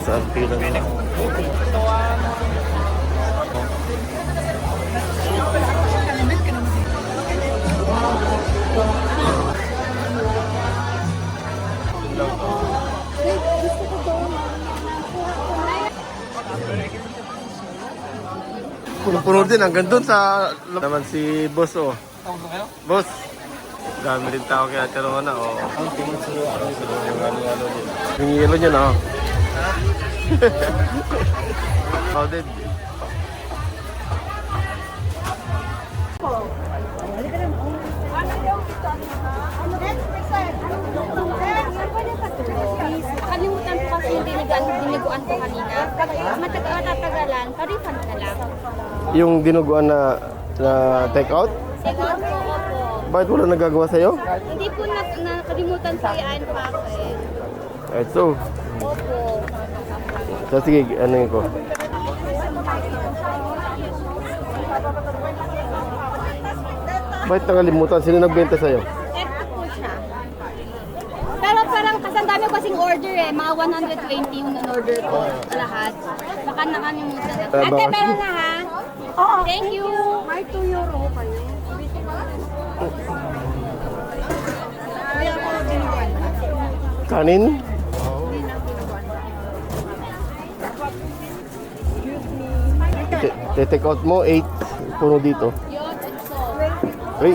Saan pila na? Puno-puno din hanggang doon sa naman si boss oh. Boss. Dami rin tao kaya Tirona oh. Yung yelo niya na oh. Crowded. Kalimutan ko kasi yung dinuguan ko kanina. Matatagalan, pa-refund na lang. Yung dinuguan na take out? Take out po, opo. Bakit wala nagagawa sa'yo? Hindi po nakalimutan ko i-unpack eh. So, Opo. so sige, ano yun ko? Bakit nakalimutan? Sino nagbenta sa'yo? Eto po siya. Pero parang kasandami ko kasing order eh. Mga 120 yung order ko lahat. Baka nakalimutan na. Baka- Ate, meron na ha? Oo. Thank you. May 2 euro kayo. Kanin? Take out mo, 8. Puno dito. Yun, so. Hey,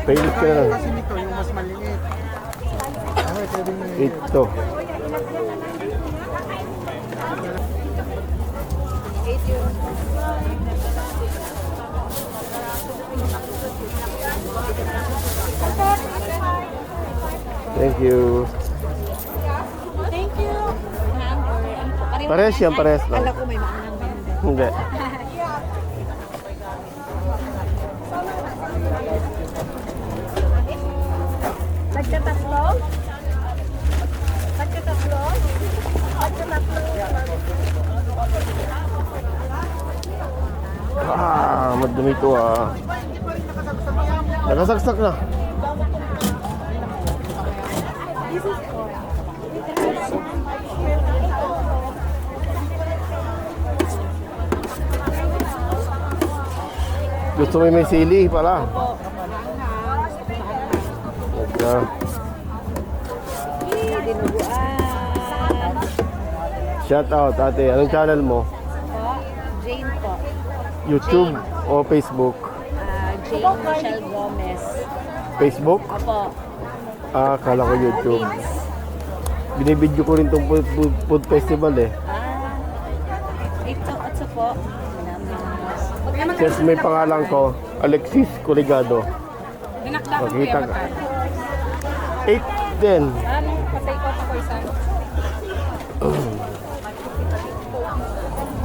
pailit ka na lang. Kasi nito, yung mas maliit. Okay, pwede mo 8 to. Thank you. Thank you. Parehas yan, parehas lang. Alam ko may maanang benda. Hindi. Nagtatatlo? Nagtatatlo? Madumi to ah. Nakasaksak na. Gusto mo may sili pala. Dinuguan. Shout out ate. Anong channel mo? Jane po. YouTube o Facebook? Jane Michelle Gomez. Facebook? Opo. Ah, akala ko YouTube. Binibidyo ko rin tong food festival eh. Ito, atso po. Kasi may pangalan ko, Alexis Coligado. Makita ka. 8 din. Ano? Patay ko ako isa.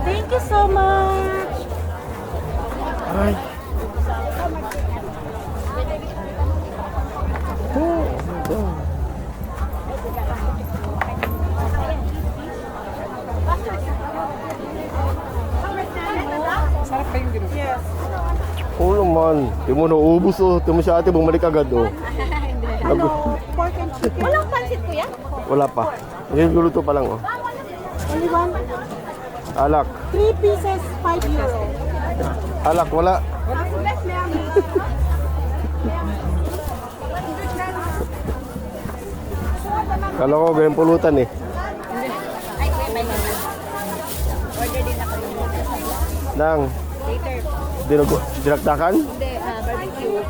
Thank you so much. Ay. Sarap kayong ginuguan. Yes. Oo naman. Di mo naubos oh. Di mo siya ate bumalik agad oh. Pork and chicken. Walang pansit kuya? Wala pa. Niluluto pa lang oh. Only one. Alak. 3 pieces, 5 euro. Alak wala. Kala ko ganyan pulutan eh. Ay, kuya, may mga. Order din ako yung Nang later. dinagdakan? Hindi, barbecue.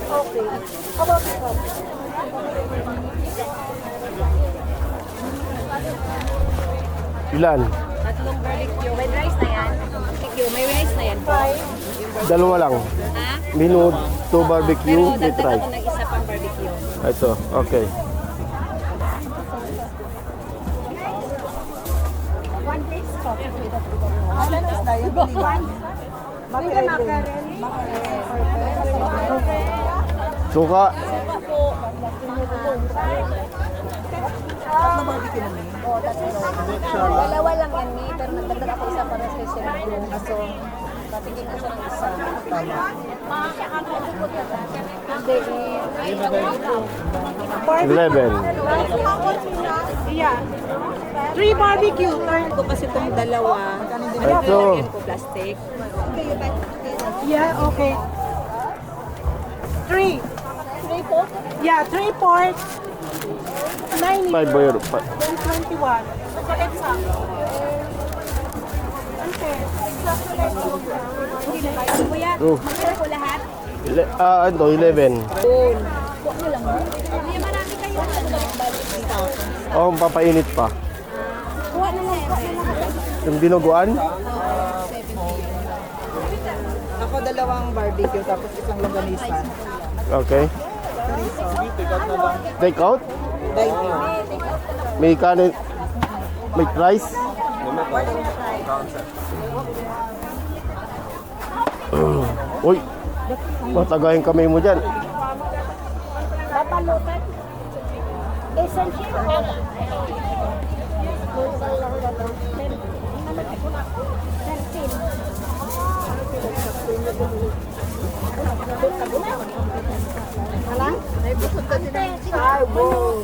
Okay. How about this one? Ilan? Tatlong barbecue. May rice na yan. Barbecue. May rice na yan po. Dalawa lang. Ha? Menu 2 barbecue Pero with dagdag rice. ako ng isa pang barbecue. Ito, okay. One piece coffee with a Ano na isda yun? Macaroni. Suka. Tatlo barbecue naman. Dalawa lang yan, pero nagdagdag ako isa para sa aso. Patingin ko siya ng isa. Hindi, 11. yeah. 3 barbecue. Turn ko kasi itong dalawa. Ito. Lagyan ko plastic. Yeah, okay. 3. 3 pork? Yeah, 3 pork. 9 5 boyer. 21. Kuya, Oh. magkano po lahat? Ito, 11. Kuya, marami kayo. Oh, papainit pa. Kuha na lang. Yung dinuguan? Ako dalawang barbecue tapos isang longganisa. Okay. Take out? May kanin. May rice? Uy, matagayin kami mo dyan. Papalutan. Essential. Alang?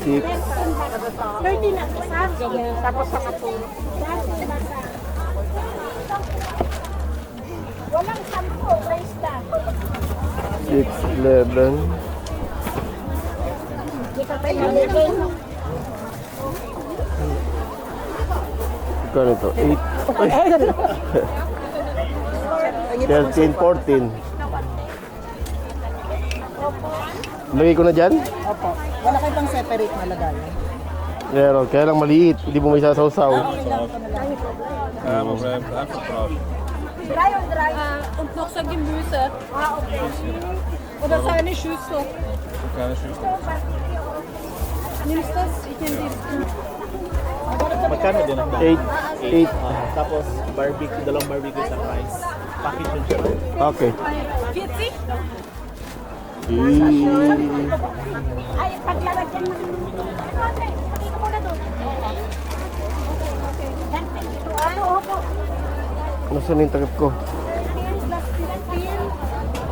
Six. 13 na isa. Tapos sa kapo. Walang 10. Raise na. 6, 11. Hindi ka tayo nalilin. Kano ito? 8. 13, 14. Lagay ko na dyan? Opo. Wala kayo pang separate na lagay. Meron, kaya lang maliit. Hindi mo may sasawsaw. Dry or dry? Und noch so Gemüse. Okay. Oder so eine Schüssel. Nimmst du das? Ich nehme die. Magkano din ang 8. 8. Tapos barbecue, dalawang barbecue sa rice. Package yun siya. Okay. 40? Ay, paglalagyan mo. Pati ko muna doon. Ano, opo. Nasaan yung takip ko?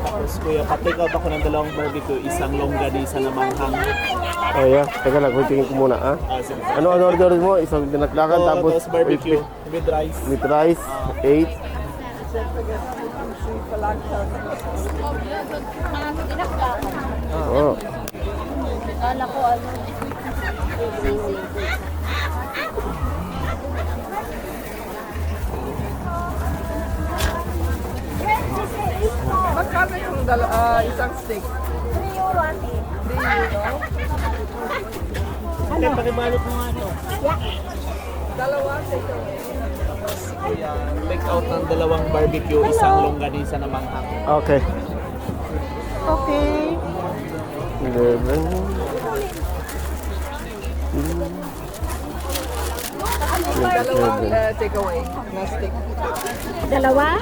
Tapos kuya, pa-take out ako ng dalawang barbecue, isang longganisa na manghang. Oh, yeah. Teka lang, tingin ko muna, ha? Sige. Ano order mo? Isang dinaklakan, tapos Tapos barbecue with rice. with rice, 8. Oh. Kala ko ano. Magkano yung isang steak? 3 euro ate. Ano? Pakibalot mo nga ito. Dalawa steak. Kuya, take out ng dalawang barbecue, isang longganisa na manghang. Okay. Okay. 11. Dalawang take away na steak. Dalawa?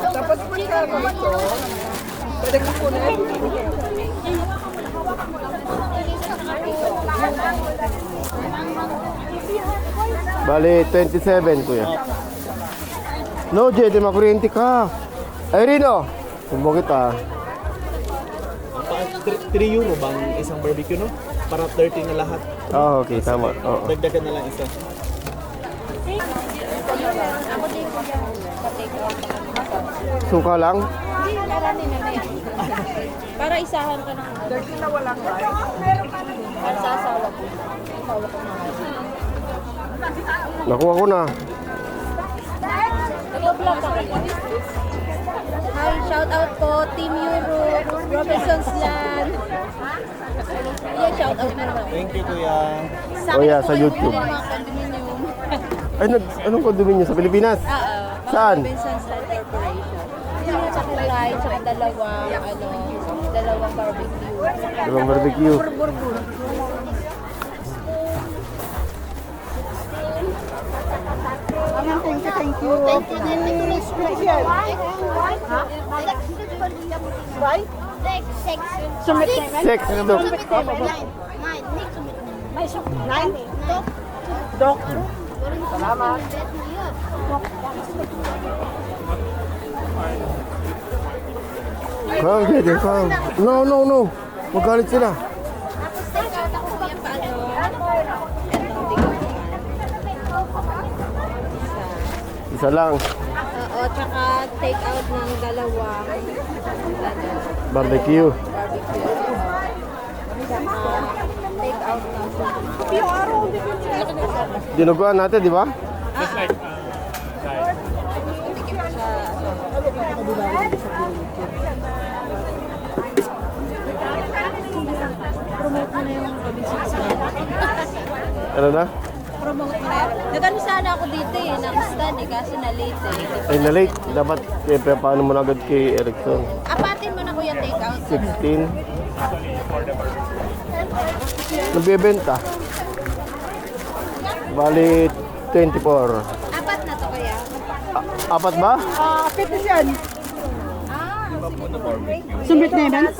Tapos magkano ito? Pwede ko kunin? Bali, 27, kuya. No, Jay, di makuryente ka. Ay, Rino. Sumbong kita. 3 euro bang isang barbecue, no? Para 30 na lahat. Oh, okay, tama. Oo. Dagdagan na lang isa. Ako din ko yan. Pati ko. Suka lang? Hindi, marami na yan. Para isahan ka ng 30 na walang rice. para sa asawa ko. Asawa ko na. Nakuha ko na. Nag-vlog ka kayo. Hi, shout out po Team Euro, Robinson's Land. Yan, shout out na naman. Thank you, kuya. Oh, yeah, po sa kayo YouTube. bumili ng mga condominium. Ay, anong condominium sa Pilipinas? Saan? Robinson's Land Corporation. Yung sa kulay, tsaka dalawang barbecue. Dalawang barbecue. Thank you. Right? Sex. Ano? Nine? Dok. Salamat. Come, JD, come. No, no, no. Magalit sila. Tapos take out ako kuya pa ano. Isa lang. Oo, tsaka take out ng dalawang Barbecue. barbecue. Tsaka take out ng Dinuguan natin, di ba? Ano na? promote mo na yun. Nagano sana ako dito eh, ng stand eh, kaso na late eh. Ay, na-late. Dapat, siyempre, paano mo na agad kay Erickson? Apatin mo na kuya take out. 16. Nagbebenta. Bali, 24. Apat na to kuya. Apat ba? 50 yan. Ah, sige. Sumbit na yun.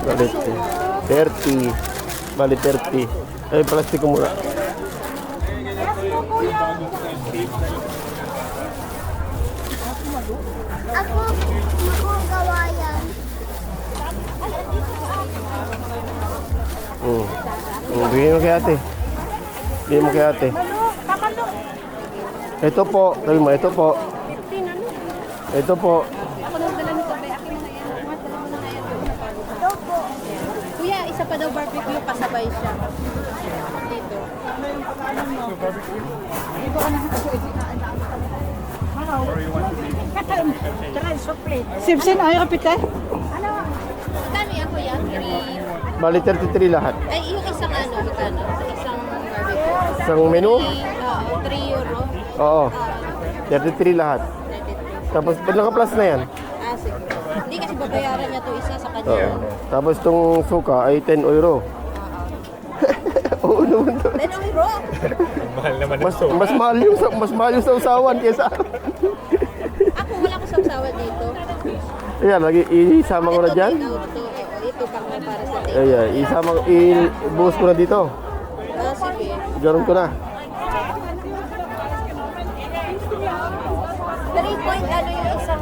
Bali, 30. Bali, 30. Ay, plastic ko muna. Ako, gawa yan. Bigyan mo kay ate. Bigyan mo kay ate. Ito po. Sabi mo, ito po. Ito po. Ako nang dala nito, be. Akin mo na yan. Mas dala mo na yan. Kuya, isa pa daw barbecue, pasabay siya. Dito. Sipsin, ayaw kapit eh. Magkano yan kuya? Bali, 33 lahat. Ay, yung isang ano, magkano? Isang barbecue. Isang menu? Oo, 3 euro. Oo. 33 lahat. 33. Tapos, naka-plus na yan. Ah, sige. Hindi kasi babayaran niya to isa sa kanya. Oo. Tapos, itong suka ay 10 euro. Oo naman to. 10 euro? Mas mahal yung sausawan kaysa. Ako, wala ko sausawan dito. Ayan, lagi isama ko na dyan. Ito pang para sa take. Ayan, ibuhos ko na dito. Ah, sige. Garon ko na. 3 point ano yung isang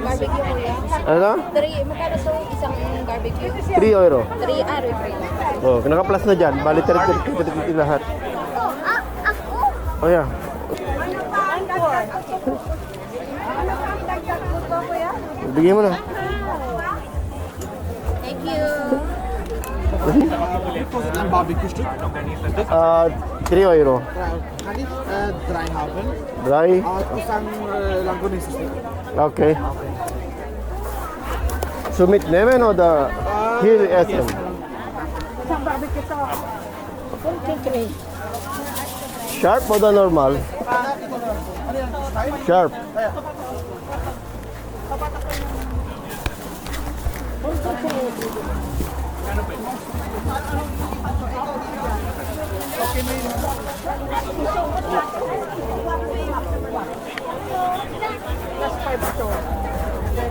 barbecue kuya? Ano? 3, magkano sa isang barbecue? 3 euro. 3 euro. Oh, naka-plus na dyan. Bali, 33 lahat. Ako? Oh, yeah. Bigyan mo na. Thank you. Een barbecue stuk. 3 euro. Ga niet dry houden. Dry. Isang langgonisa stuk. Okay. Sumit naman o the here SM? Isang barbecue to. 23. Sharp o the normal? Sharp.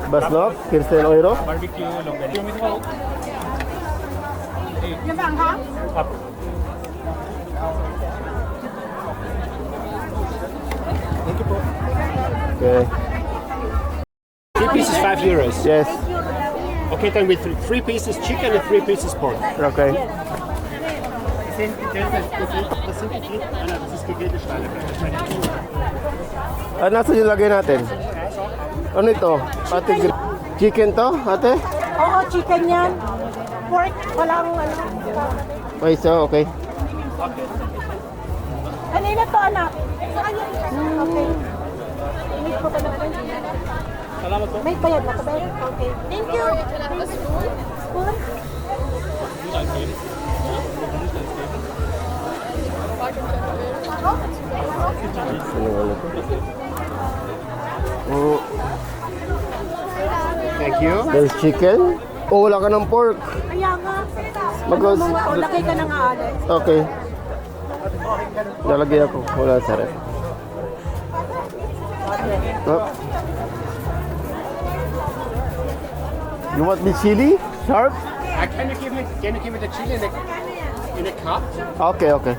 Basnok, Kirsten Oiro. Barbecue, longganisa. Yung ba ang hang? Okay. 3 pieces, 5 euros. Yes. Okay, then with 3 pieces chicken and 3 pieces pork. Okay. Nasa yung lagay natin? Ano ito? Ate, chicken to, ate? Oo, chicken yan. Pork, walang ano. Okay, so, okay. Kanina to anak. Okay. Init ko pa na po. Salamat po. May bayad na ka ba? Okay. Thank you. Spoon? Ano ano to? Oh, Thank you. there's chicken. Oh, wala ka ng pork. Kaya nga. Magos. Laki ka na nga, Alex. Okay. Lalagay ako. Wala sa ref. Oh. You want the chili? Sharp? Can you give me the chili in a cup? Okay, okay.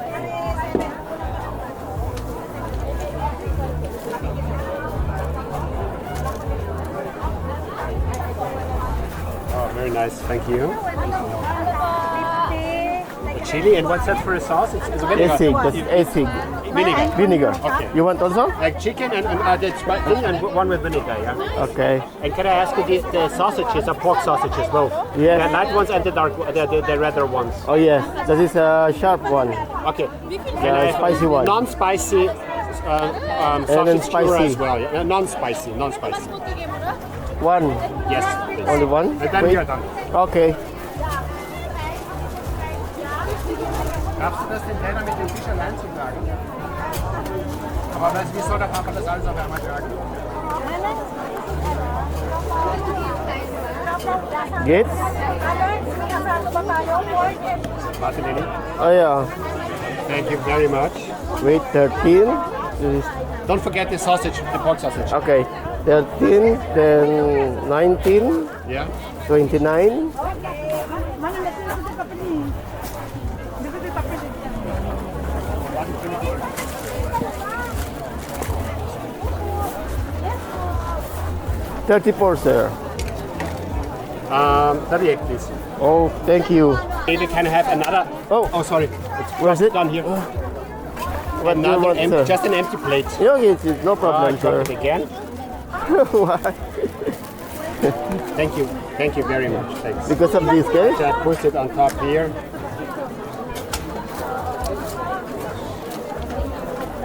Very nice, thank you. The chili, and what's that for a sauce? It's vinegar. Essig, that's essig. Vinegar. Vinegar. Okay. You want also? Like chicken and that's right, and one with vinegar, yeah. Okay. And can I ask you, the sausages are pork sausages, both? Yes. The light ones and the dark, the redder ones. Oh yes, that is a sharp one. Okay. Yeah, spicy one. Non-spicy then sausage spicy. churro as well. Yeah. Non-spicy, non-spicy. One. Yes. please. Only one? And then Wait. we are done. Okay. Darfst du das den Kellner mit dem Fisch allein zutragen? Aber wieso darf Papa das alles auf einmal tragen? Gets? Warte, Lili. Oh yeah. Thank you very much. Wait, 13. This is- Don't forget the sausage, the pork sausage. Okay. 13, then 19, Yeah. 29. $34, sir. 38, please. Oh, thank you. Maybe can I have another? Oh, sorry. where's it? Done here. What do you Another want, sir? just an empty plate. Yeah, it's no problem, Drop sir. it again. Why? Thank you very much. Thanks. Because of this, okay? Just push it on top here.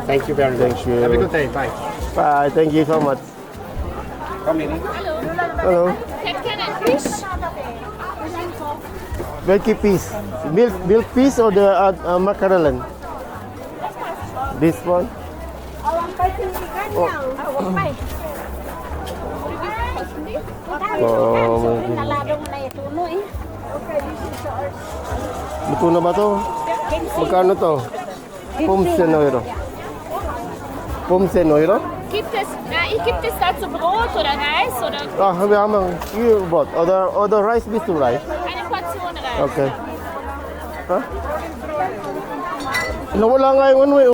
Thank you very much. Thank you. Have a good day. Bye. Bye, thank you so much. Come, Lili. Hello. Can and fish? Milky piece. Milk piece or the macaroni? This one? Oh, luto na ba to? Magkano to? 15 euro. 15 euro? Gibt es dazu Brot oder Reis oder Ah, wir haben hier Brot. Oder Rice, bist du Rice? eine Portion Reis? Okay. Ha? Nawala nga yung ano eh.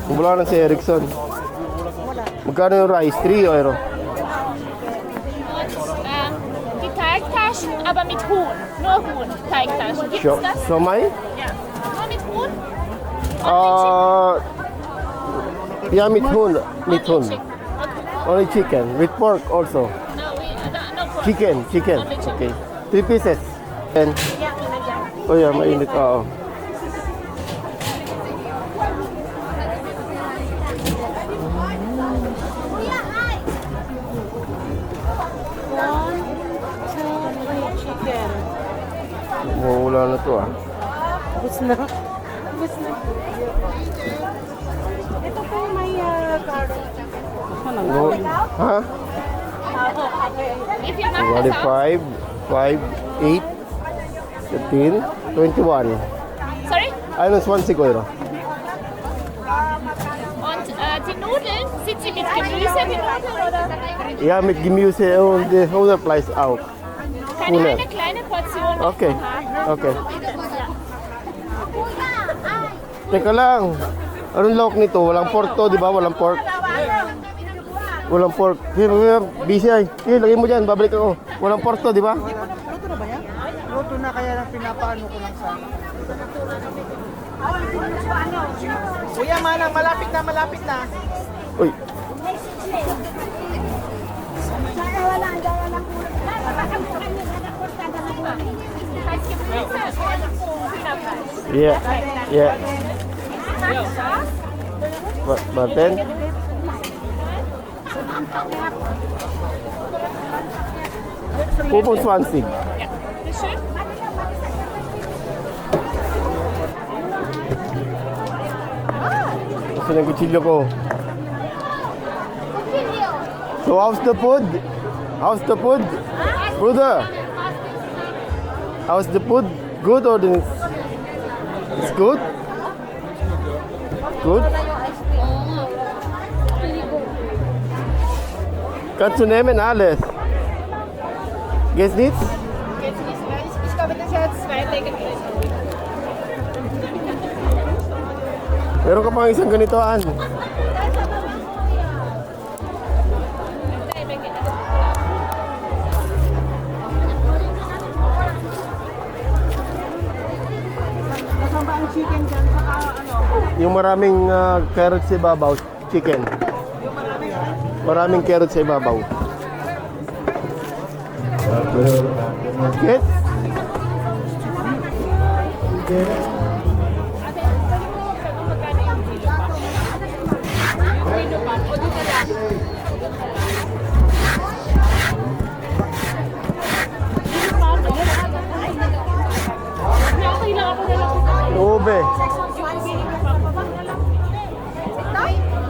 Wala na si Erickson. Magkano yung rice? 3 euro. Und die Teigtaschen, aber mit Huhn. Nur Huhn, Teigtaschen. Gibt es das? Somay? Ja. Nur mit Huhn? Yeah, mit Huhn. Mit Huhn. Okay. Only chicken. With pork also. No, no pork. Chicken. Only chicken. Okay. 3 pieces. And, oh yeah, mainit. Oo. Chicken. Wala na to ah. Ubus na. Ubus na. Ito po may garlic. No. Ha? If you want the sauce. 25, 5, 8, 13, 21. Sorry? 21 euro. Und die Nudeln, sind sie mit Gemüse, die Nudeln, oder? Ja, mit Gemüse und the other place auch. Kann ich Nudeln. eine kleine Portion Okay. haben? Okay. Teka lang. Anong lock nito? Walang pork to, di ba? Walang pork. Walang pork. Here, busy ay. Here, lagay mo dyan. Babalik ako. Walang pork to, di ba? Luto na ba yan? Luto na, kaya lang pinapaano ko lang sana. Kuya, manang, malapit na, malapit na. Uy. Heißt Gemüse oder Hühnerfleisch? Yeah. Yeah. Martin? Pupong Swansea. Ja. Bitteschön. Gusto ng kutsilyo ko. So how's the food? How's the food? Brother? How's the food? Good or it's good? Good? Kannst du nehmen alles? Geht's nichts? Jetzt nicht, weil ich glaube, das ist jetzt zweitägig. Meron ka pang isang ganitoan. chicken dyan, saka ano. Yung maraming carrots sa ibabaw, chicken. Maraming carrots sa ibabaw. Yes? Ube.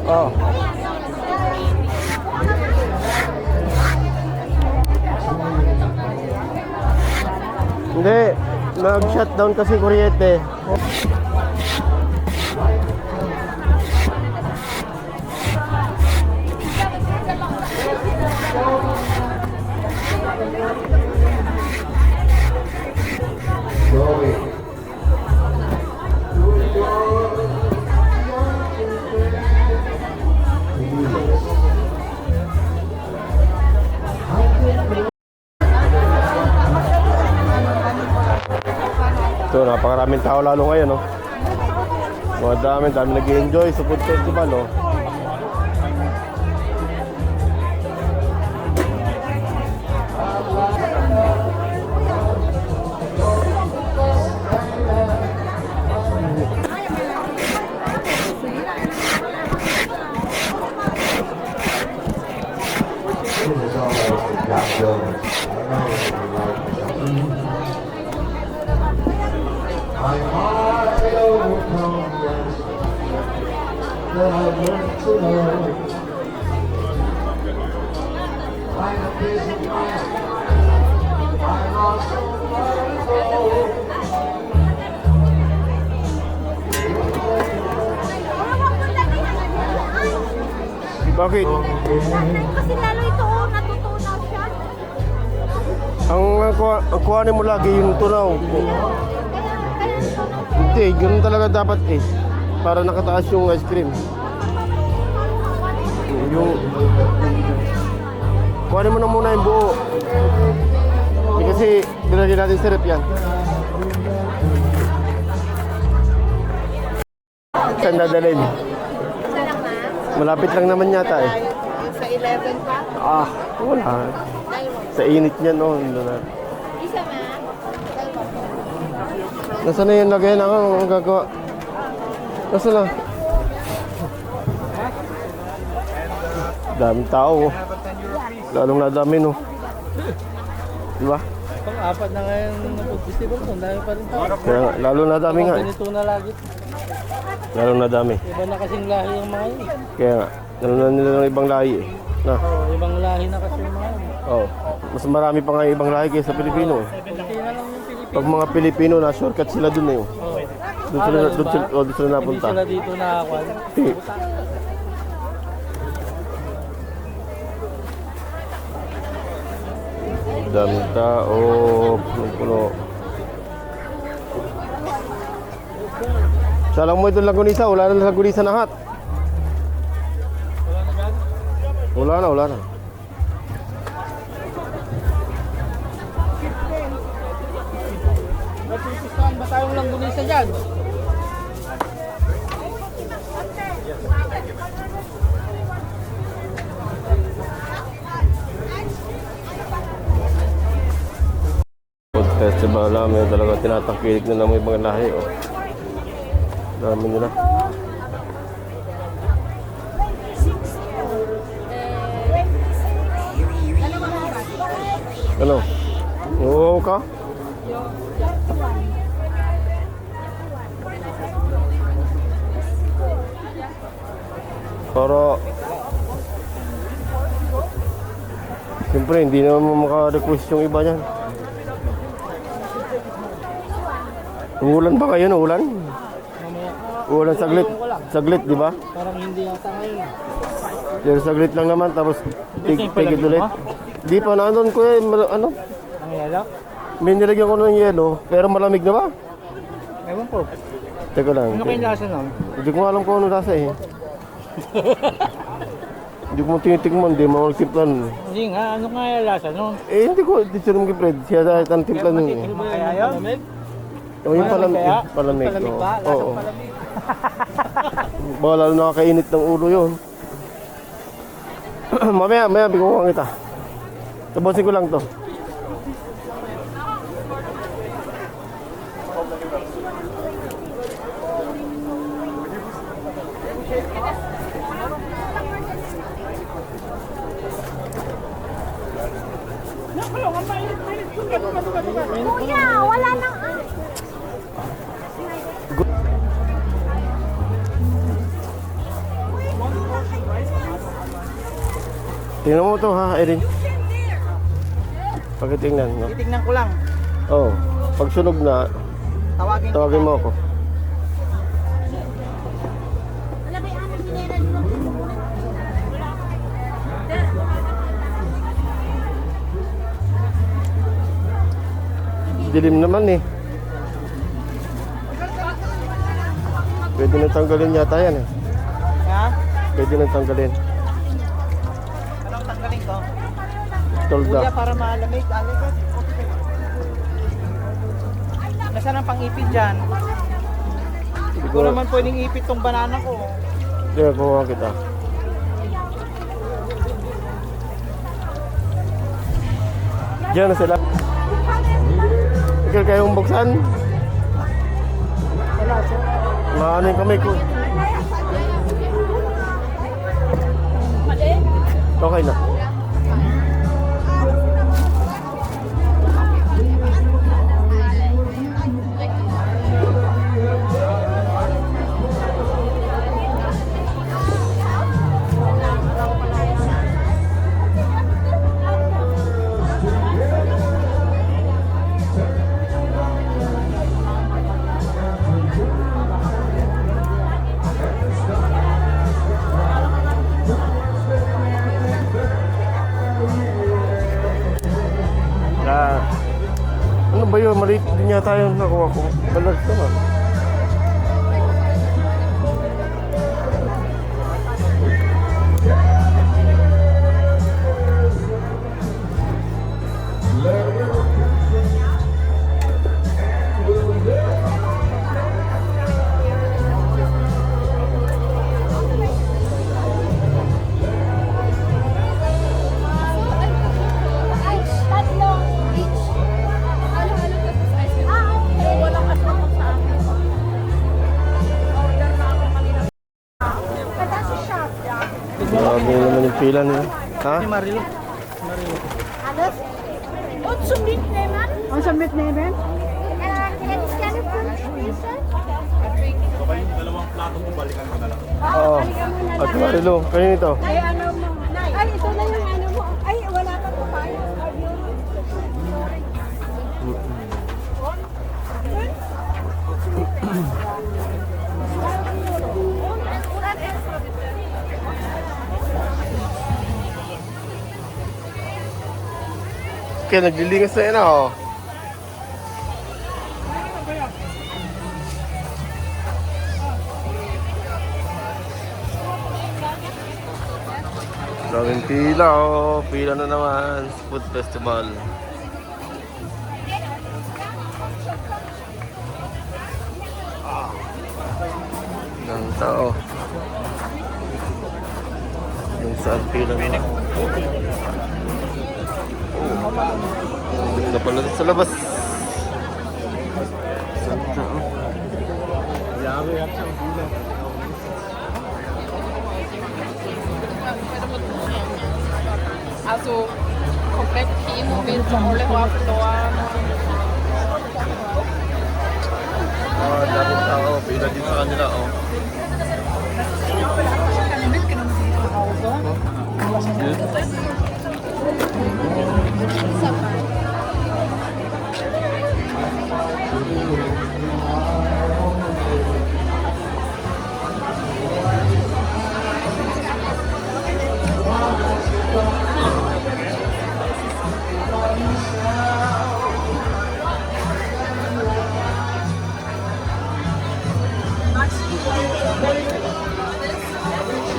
Oh. Hindi, nag-shutdown kasi kuryente. So, napakaraming tao lalo ngayon, no? Dami nag-enjoy sa food festival, no? Bakit? Kasi lalo ito, natutunaw siya. Ang kuhanin mo lagi yung tunaw. Hindi, ganun talaga dapat eh. Para nakataas yung ice cream. Yung... Kuhanin mo na muna yung buo. Eh, kasi binagyan natin syrup yan. Saan dadalhin? Malapit lang naman yata eh. Sa 11 pa? Ah, wala. Sa init niya no. Isa ma. Nasaan na yung lagayan ako? Ang gagawa? Nasaan na? Daming tao. Oh. Lalong nadami no. Diba? Pang-apat na ngayon na food festival, ang dami pa rin tao. Kaya nga, lalo nadami nga eh. Ganito na lagi. Lalong nadami. Iba na kasing lahi ang mga yun. Kaya nga, lalo na nila ng ibang lahi eh. Na? Ibang lahi na kasi yung mga yun. Oh. Mas marami pa nga ibang lahi kaysa Pilipino eh. Kaya na lang yung Pilipinas. Pag mga Pilipino na shortcut sila dun eh. Oh. Doon sila napunta. Hindi sila dito nakakuha. Eh. Daming tao, puno. Sa lang mo itong Lagunisa, wala na Lagunisa na hat. Wala na. Matutustuhan ba tayong Langgunisa dyan? Food festival namin talaga tinatangkilik na lang may mga lahi. Oh. Dami nila. Ano? Oo ka? Para siyempre hindi naman maka-request yung iba niyan. Ulan ba kayo no? Ulan? Ulan saglit. Saglit, di ba? Parang hindi yata ngayon. Pero saglit lang naman tapos tigit ulit. Di pa nandun ko eh, ano? Ang yelo? May nilagyan ko ng yelo, pero malamig na ba? Ewan po. Teka lang. Ano kayong lasa nun? Hindi ko alam kung ano lasa eh. Hindi ko mo tinitigman, hindi mo timplan. Hindi nga, ano nga yung lasa nun? Eh hindi ko, hindi siya naman Fred. Siya dahil ang timplan nun eh. Kaya yun? O yung palamig, kaya? palamig. Palamig Oo. ba? Lasang Oo. palamig. Baka lalo nakakainit ng ulo yun. Mamaya, biguan kita. Tapusin ko lang to. Kuya, wala nang... Tingnan mo to ha, Erin. Pagkitingnan, no? Titignan ko lang. Oo. Pag sunog na, Tawagin tawagin mo ako. Wala ba yung anong minera dito? Dilim naman eh. Pwede na tanggalin yata yan eh. Ha? Pwede na tanggalin. Anong tanggalin ko? Tolda. Kuya, para malamig. Alikat. Nasaan ang pang-ipit dyan? Hindi ko naman pwedeng ipit tong banana ko. Kaya kuha kita. Diyan na sila. Ikaw kayong buksan. Maano yung kamay ko. Okay na. Ano ba yun? Maliit din yata yung nakuha ko. Balag naman. Ay, tatlo each. Halo-halo tapos ice cream. Okay. Walang kasama sa akin. Order na ako kanina. Kada si shop. Grabe naman yung pila nila. Ha? Ni Marilo. Alas? Und zum Mitnehmen? Ang submit na yun? Hätte ich gerne 5 Spieße. Oo. At Marilo, kayo nito. Ay, ano mo? Ay, ito na yung ano mo. Ay, wala pa po tayo. Kaya naglilingas na yan oh. Daming pila oh. Pila na naman sa food festival. Ang tao. Yung saan pila na. Ganda pala sa labas. Saan tao? Also komplett Kino mit alle har verloren. Oh, daming tao. Pila din sa kanila oh.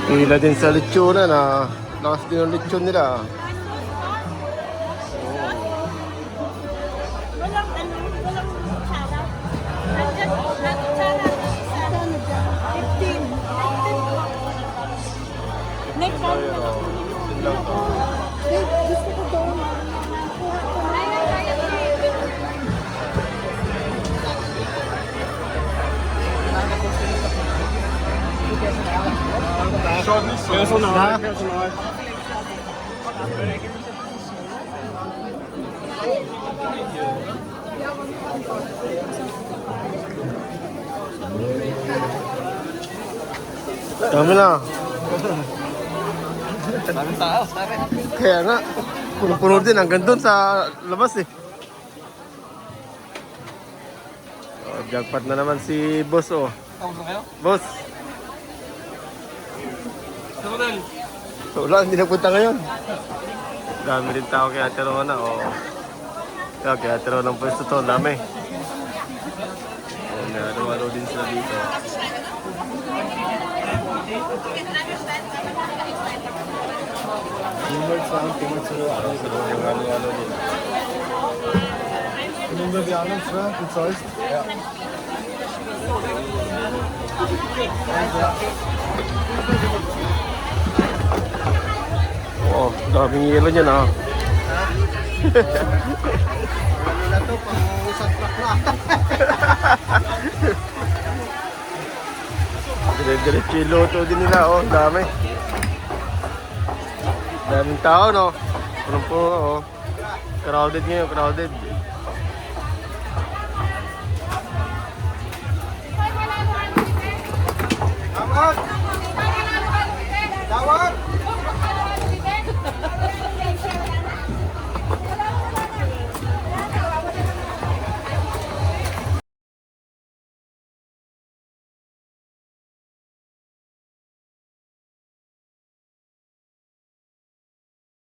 Pila din sa lechonan ah. Lakas din ang lechon nila. Walang ano, walang tsara. Ayun, oh. Yun lang to. Personal. Dami na. Daming tao, sabi. Kaya nga, puno-puno din hanggang doon sa labas eh. Oh, jackpot na naman si boss oh. Tawag na kayo? Boss. Samanal. So, wala, hindi nagpunta ngayon. Dami rin tao kay Ate Rona oh. Kaya Ate Rona ang pwesto to, dami. Oh, nalo din sila dito. Yung ano-ano din. Oh, daming yelo dyan ah. Dire-diretso yung loto din nila oh, dami. Daming tao no. Punong-puno oh. Crowded ngayon, crowded. Tawag!